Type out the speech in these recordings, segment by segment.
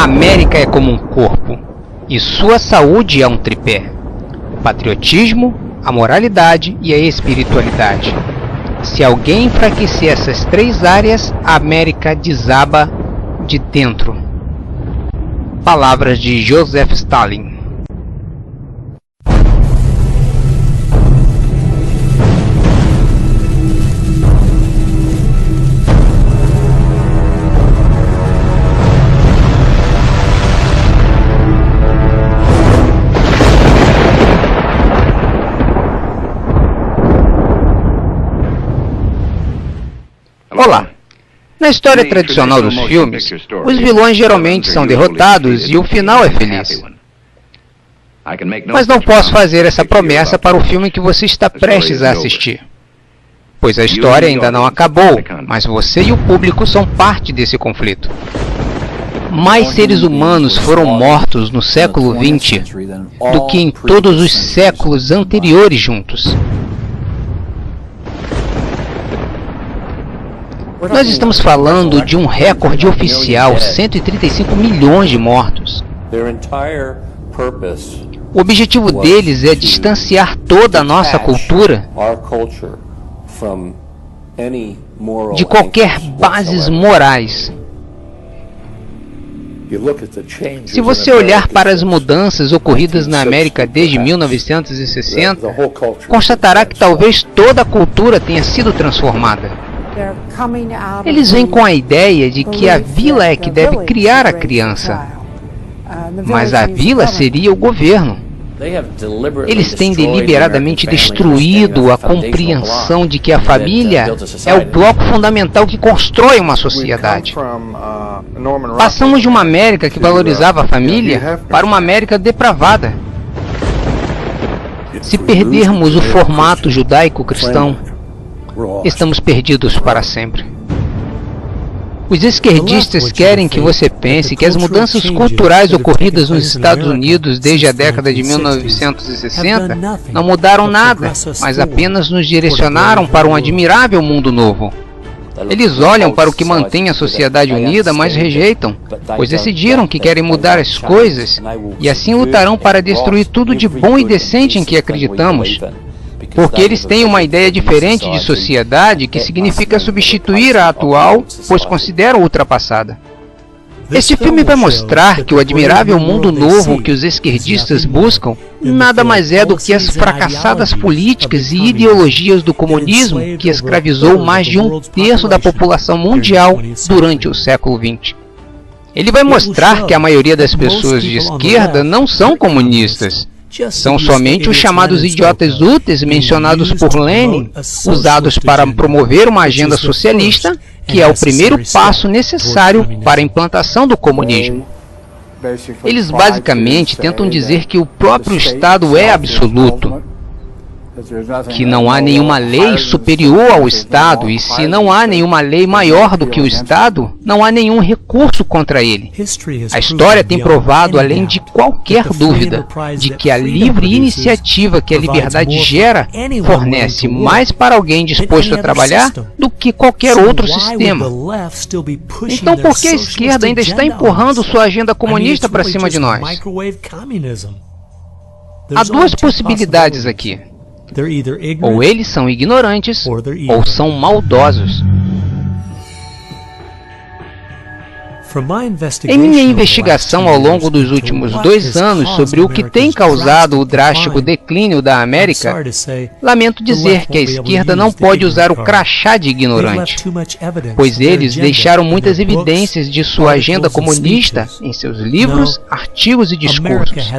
América é como um corpo, e sua saúde é um tripé: o patriotismo, a moralidade e a espiritualidade. Se alguém enfraquecer essas três áreas, a América desaba de dentro. Palavras de Joseph Stalin. Olá! Na história tradicional dos filmes, os vilões geralmente são derrotados e o final é feliz. Mas não posso fazer essa promessa para o filme que você está prestes a assistir, pois a história ainda não acabou, mas você e o público são parte desse conflito. Mais seres humanos foram mortos no século XX do que em todos os séculos anteriores juntos. Nós estamos falando de um recorde oficial, 135 milhões de mortos. O objetivo deles é distanciar toda a nossa cultura de qualquer bases morais. Se você olhar para as mudanças ocorridas na América desde 1960, constatará que talvez toda a cultura tenha sido transformada. Eles vêm com a ideia de que a vila é que deve criar a criança, mas a vila seria o governo. Eles têm deliberadamente destruído a compreensão de que a família é o bloco fundamental que constrói uma sociedade. Passamos de uma América que valorizava a família para uma América depravada. Se perdermos o formato judaico-cristão, estamos perdidos para sempre. Os esquerdistas querem que você pense que as mudanças culturais ocorridas nos Estados Unidos desde a década de 1960 não mudaram nada, mas apenas nos direcionaram para um admirável mundo novo. Eles olham para o que mantém a sociedade unida, mas rejeitam, pois decidiram que querem mudar as coisas e assim lutarão para destruir tudo de bom e decente em que acreditamos. Porque eles têm uma ideia diferente de sociedade que significa substituir a atual, pois consideram ultrapassada. Este filme vai mostrar que o admirável mundo novo que os esquerdistas buscam nada mais é do que as fracassadas políticas e ideologias do comunismo que escravizou mais de 1/3 da população mundial durante o século XX. Ele vai mostrar que a maioria das pessoas de esquerda não são comunistas. São somente os chamados idiotas úteis mencionados por Lenin, usados para promover uma agenda socialista, que é o primeiro passo necessário para a implantação do comunismo. Eles basicamente tentam dizer que o próprio Estado é absoluto, que não há nenhuma lei superior ao Estado, e se não há nenhuma lei maior do que o Estado, não há nenhum recurso contra ele. A história tem provado, além de qualquer dúvida, de que a livre iniciativa que a liberdade gera fornece mais para alguém disposto a trabalhar do que qualquer outro sistema. Então por que a esquerda ainda está empurrando sua agenda comunista para cima de nós? Há duas possibilidades aqui. Ou eles são ignorantes, ou são maldosos. Em minha investigação ao longo dos últimos 2 anos sobre o que tem causado o drástico declínio da América, lamento dizer que a esquerda não pode usar o crachá de ignorante, pois eles deixaram muitas evidências de sua agenda comunista em seus livros, artigos e discursos.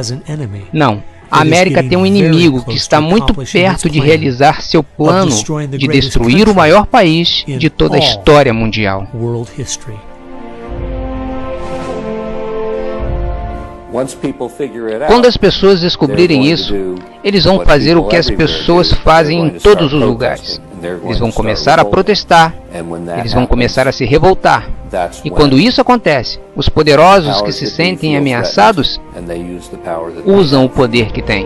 Não. A América tem um inimigo que está muito perto de realizar seu plano de destruir o maior país de toda a história mundial. Quando as pessoas descobrirem isso, eles vão fazer o que as pessoas fazem em todos os lugares. Eles vão começar a protestar, eles vão começar a se revoltar. E quando isso acontece, os poderosos que se sentem ameaçados usam o poder que têm.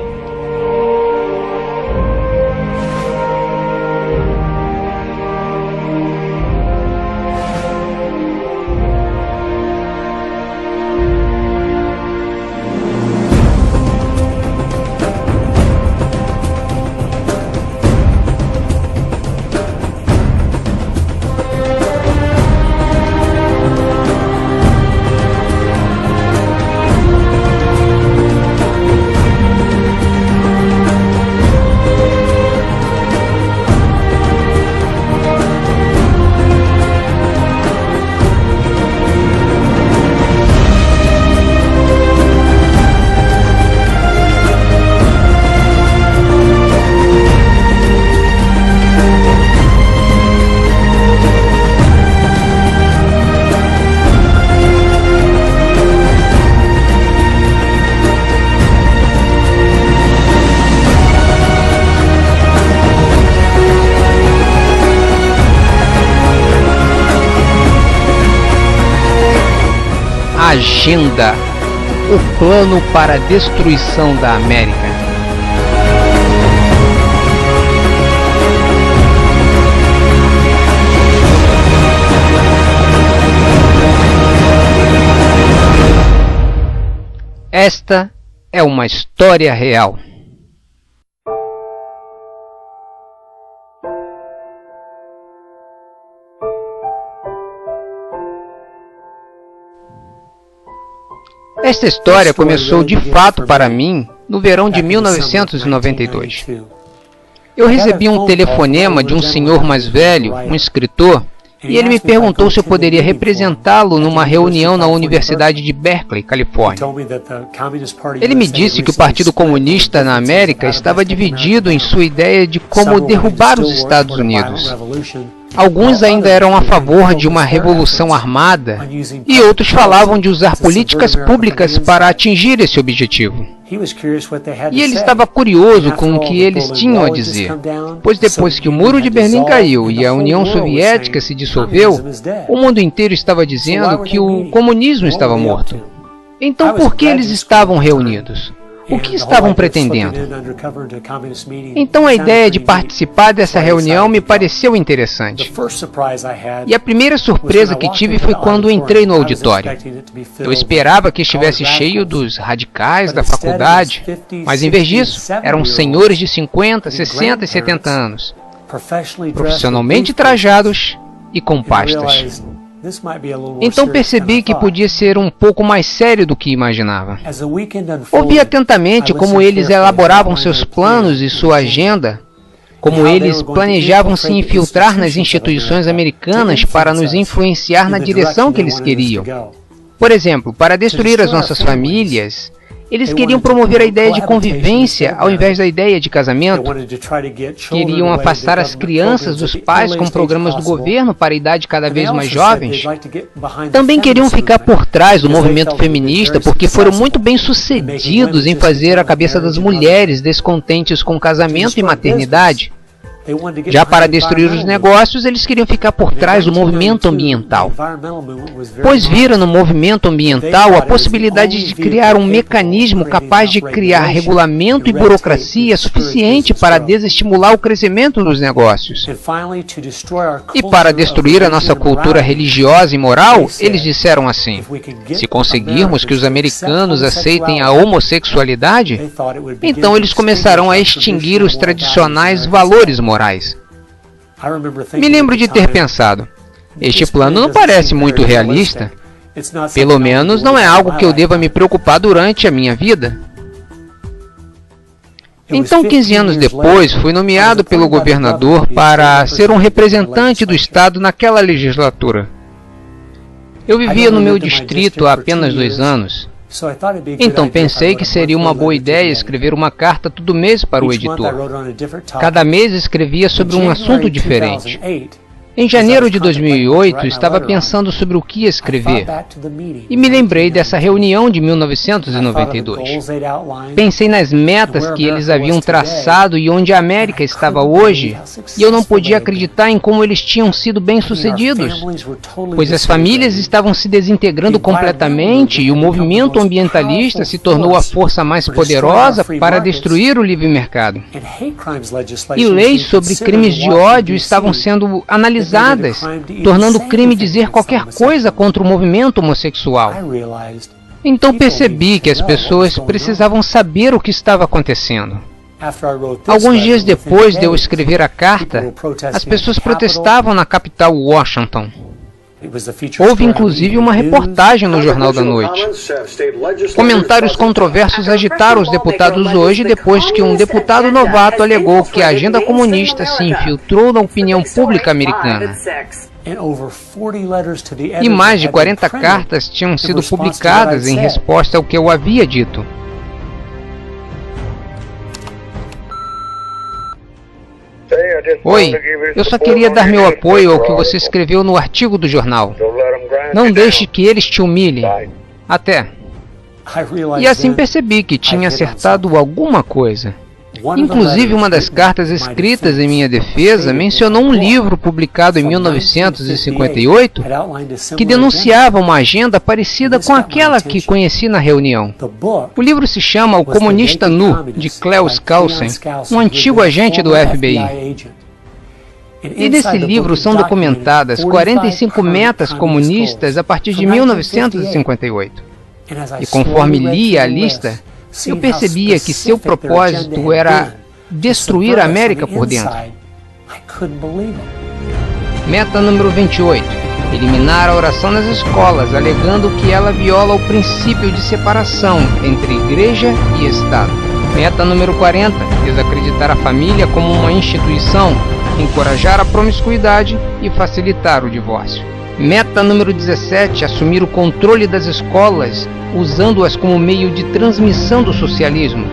Agenda, o plano para a destruição da América. Esta é uma história real. Esta história começou de fato para mim no verão de 1992. Eu recebi um telefonema de um senhor mais velho, um escritor, e ele me perguntou se eu poderia representá-lo numa reunião na Universidade de Berkeley, Califórnia. Ele me disse que o Partido Comunista na América estava dividido em sua ideia de como derrubar os Estados Unidos. Alguns ainda eram a favor de uma revolução armada e outros falavam de usar políticas públicas para atingir esse objetivo. E ele estava curioso com o que eles tinham a dizer, pois depois que o Muro de Berlim caiu e a União Soviética se dissolveu, o mundo inteiro estava dizendo que o comunismo estava morto. Então por que eles estavam reunidos? O que estavam pretendendo? Então a ideia de participar dessa reunião me pareceu interessante. E a primeira surpresa que tive foi quando entrei no auditório. Eu esperava que estivesse cheio dos radicais da faculdade, mas em vez disso, eram senhores de 50, 60 e 70 anos, profissionalmente trajados e com pastas. Então percebi que podia ser um pouco mais sério do que imaginava. Ouvi atentamente como eles elaboravam seus planos e sua agenda, como eles planejavam se infiltrar nas instituições americanas para nos influenciar na direção que eles queriam. Por exemplo, para destruir as nossas famílias, eles queriam promover a ideia de convivência ao invés da ideia de casamento. Queriam afastar as crianças dos pais com programas do governo para a idade cada vez mais jovens. Também queriam ficar por trás do movimento feminista porque foram muito bem sucedidos em fazer a cabeça das mulheres descontentes com casamento e maternidade. Já para destruir os negócios, eles queriam ficar por trás do movimento ambiental, pois viram no movimento ambiental a possibilidade de criar um mecanismo capaz de criar regulamento e burocracia suficiente para desestimular o crescimento dos negócios. E para destruir a nossa cultura religiosa e moral, eles disseram assim: se conseguirmos que os americanos aceitem a homossexualidade, então eles começarão a extinguir os tradicionais valores morais. Me lembro de ter pensado, este plano não parece muito realista. Pelo menos não é algo que eu deva me preocupar durante a minha vida. Então, 15 anos depois, fui nomeado pelo governador para ser um representante do estado naquela legislatura. Eu vivia no meu distrito há apenas 2 anos. Então pensei que seria uma boa ideia escrever uma carta todo mês para o editor. Cada mês escrevia sobre um assunto diferente. Em janeiro de 2008, estava pensando sobre o que escrever e me lembrei dessa reunião de 1992. Pensei nas metas que eles haviam traçado e onde a América estava hoje, e eu não podia acreditar em como eles tinham sido bem-sucedidos, pois as famílias estavam se desintegrando completamente e o movimento ambientalista se tornou a força mais poderosa para destruir o livre mercado. E leis sobre crimes de ódio estavam sendo analisadas, tornando crime dizer qualquer coisa contra o movimento homossexual. Então percebi que as pessoas precisavam saber o que estava acontecendo. Alguns dias depois de eu escrever a carta, as pessoas protestavam na capital Washington. Houve inclusive uma reportagem no Jornal da Noite. Comentários controversos agitaram os deputados hoje depois que um deputado novato alegou que a agenda comunista se infiltrou na opinião pública americana. E mais de 40 cartas tinham sido publicadas em resposta ao que eu havia dito. Oi, eu só queria dar meu apoio ao que você escreveu no artigo do jornal. Não deixe que eles te humilhem. Até. E assim percebi que tinha acertado alguma coisa. Inclusive, uma das cartas escritas em minha defesa mencionou um livro publicado em 1958 que denunciava uma agenda parecida com aquela que conheci na reunião. O livro se chama O Comunista Nu, de Klaus Skousen, um antigo agente do FBI. E nesse livro são documentadas 45 metas comunistas a partir de 1958. E conforme lia a lista, eu percebia que seu propósito era destruir a América por dentro. Meta número 28. Eliminar a oração nas escolas, alegando que ela viola o princípio de separação entre igreja e Estado. Meta número 40. Desacreditar a família como uma instituição, encorajar a promiscuidade e facilitar o divórcio. Meta número 17. Assumir o controle das escolas, usando-as como meio de transmissão do socialismo,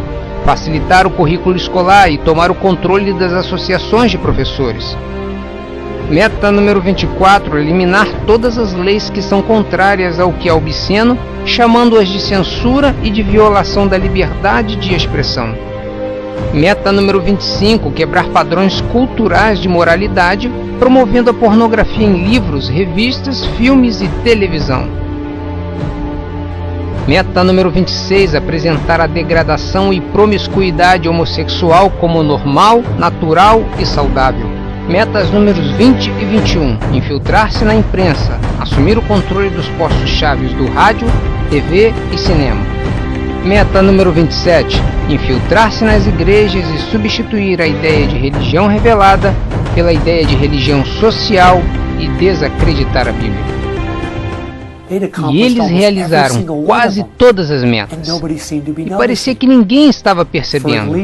facilitar o currículo escolar e tomar o controle das associações de professores. Meta número 24. Eliminar todas as leis que são contrárias ao que é obsceno, chamando-as de censura e de violação da liberdade de expressão. Meta número 25. Quebrar padrões culturais de moralidade, promovendo a pornografia em livros, revistas, filmes e televisão. Meta número 26. Apresentar a degradação e promiscuidade homossexual como normal, natural e saudável. Metas números 20 e 21. Infiltrar-se na imprensa, assumir o controle dos postos-chave do rádio, TV e cinema. Meta número 27. Infiltrar-se nas igrejas e substituir a ideia de religião revelada pela ideia de religião social e desacreditar a Bíblia. E eles realizaram quase todas as metas. E parecia que ninguém estava percebendo.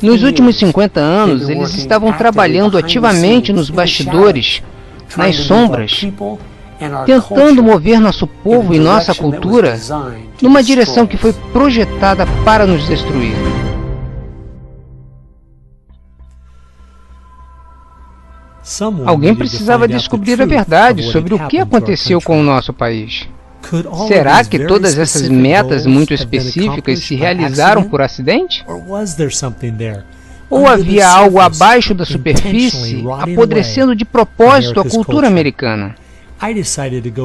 Nos últimos 50 anos, eles estavam trabalhando ativamente nos bastidores, nas sombras, tentando mover nosso povo e nossa cultura numa direção que foi projetada para nos destruir. Alguém precisava descobrir a verdade sobre o que aconteceu com o nosso país. Será que todas essas metas muito específicas se realizaram por acidente? Ou havia algo abaixo da superfície apodrecendo de propósito a cultura americana?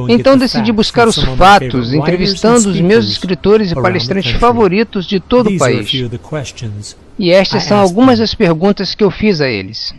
Então decidi buscar os fatos, entrevistando os meus escritores e palestrantes favoritos de todo o país. E estas são algumas das perguntas que eu fiz a eles.